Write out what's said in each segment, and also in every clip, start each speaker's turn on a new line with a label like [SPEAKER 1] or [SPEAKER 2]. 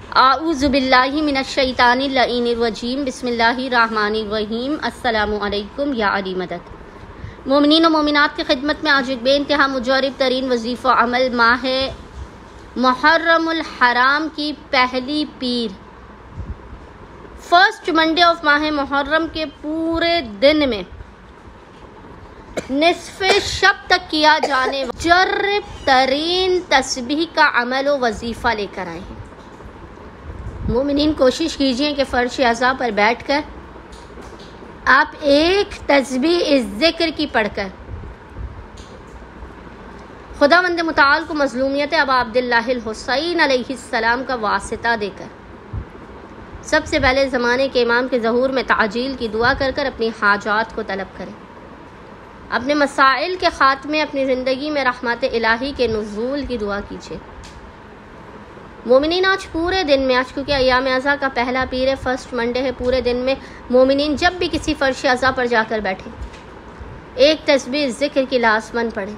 [SPEAKER 1] आऊज़ु बिल्लाहि मिनश शैतानिर लईनिर रजीम बिस्मिल्लाहिर रहमानिर रहीम। अस्सलामु अलैकुम या अली मदद। मोमिनीन और मोमिनात की खिदमत में आज एक बेइंतहा मुजर्रब तरीन वजीफ़ा अमल माह मुहर्रमुल हराम की पहली पीर, फर्स्ट मंडे ऑफ माह मुहर्रम के पूरे दिन में निस्फ़े शब तक किया जाने मुजर्रब तरीन तस्बीह का अमल व वजीफ़ा लेकर आए हैं। मोमिनीन कोशिश कीजिए कि फ़र्श अज़ा पर बैठकर आप एक तस्बीह इस ज़िक्र की पढ़कर खुदावंद मुताल को मज़लूमियत अबा अब्दुल्लाहिल हुसैन अलैहिस्सलाम का वासिता देकर सबसे पहले ज़माने के इमाम के ज़हूर में ताजील की दुआ कर कर अपनी हाजात को तलब करें। अपने मसाइल के ख़ात्मे, अपनी ज़िंदगी में रहमत इलाही के नुज़ूल की दुआ कीजिए। मोमिनीन आज पूरे दिन में, आज क्योंकि अय्याम अज़ा का पहला पीर है, फर्स्ट मंडे है, पूरे दिन में मोमिनीन जब भी किसी फ़र्श अज़ा पर जाकर बैठे एक तस्बीह ज़िक्र की लाज़मन पढ़ें।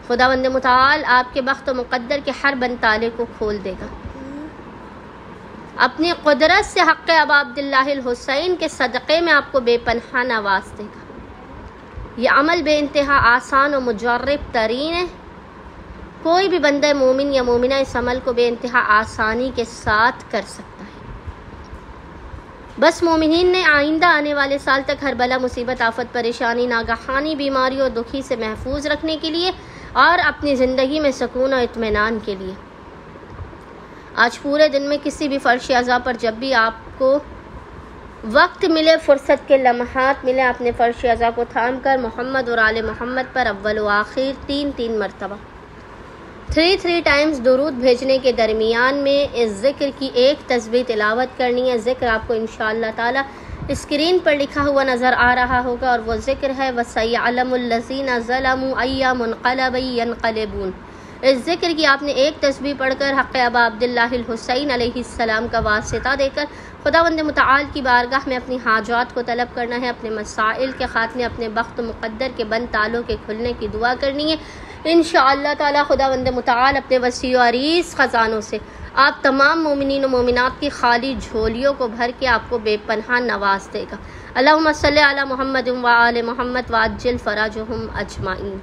[SPEAKER 1] खुदावंद मुताल आपके बख्त व मुक़द्दर के हर बंद ताले को खोल देगा। अपनी कुदरत से हक़ अबा अब्दुल्लाहिल हुसैन के सदक़े में आपको बेपनाह नवाज़ देगा। यह अमल बेइंतहा आसान और मुजर्रब तरीन है। कोई भी बंदा मोमिन या मोमिना इस अमल को बेइंतहा आसानी के साथ कर सकता है। बस मोमिनीन ने आइंदा आने वाले साल तक हर बला, मुसीबत, आफत, परेशानी, नागहानी बीमारी और दुखी से महफूज रखने के लिए और अपनी ज़िंदगी में सुकून और इत्मीनान के लिए आज पूरे दिन में किसी भी फ़र्श अज़ा पर जब भी आपको वक्त मिले, फ़ुर्सत के लम्हात मिले, अपने फ़र्श अज़ा को थाम कर मोहम्मद और आले मोहम्मद पर अव्वल व आखिर 3 मरतबा 3 टाइम्स दुरूद भेजने के दरमियान में इस ज़िक्र की एक तस्बीह तिलावत करनी है। ज़िक्र आपको इंशाअल्लाह ताला स्क्रीन पर लिखा हुआ नज़र आ रहा होगा और वो ज़िक्र है वसयअलमुल्लज़ीना ज़लमू अय्या मुनक़लबि यनक़लिबून। इस ज़िक्र की आपने एक तस्बीह पढ़कर हक़ अबा अब्दुल्लाहिल हुसैन अलैहिस्सलाम का वासिता देकर खुदावंद मुताल की बारगाह में अपनी हाजात को तलब करना है। अपने मसाइल के ख़ात्मे, अपने बख्त मुक़द्दर के बंद तालों के खुलने की दुआ करनी है। इंशाअल्लाह ताला खुदावंद मुताल अपने वसी व अरीज़ ख़ज़ानों से आप तमाम मोमिनीन व मोमिनात की खाली झोलियों को भर के आपको बेपनाह नवाज़ देगा। अल्लाहुम्मा सल्लि अला मुहम्मद व आले मुहम्मद व अज्जिल फ़राजहुम अजमाइन।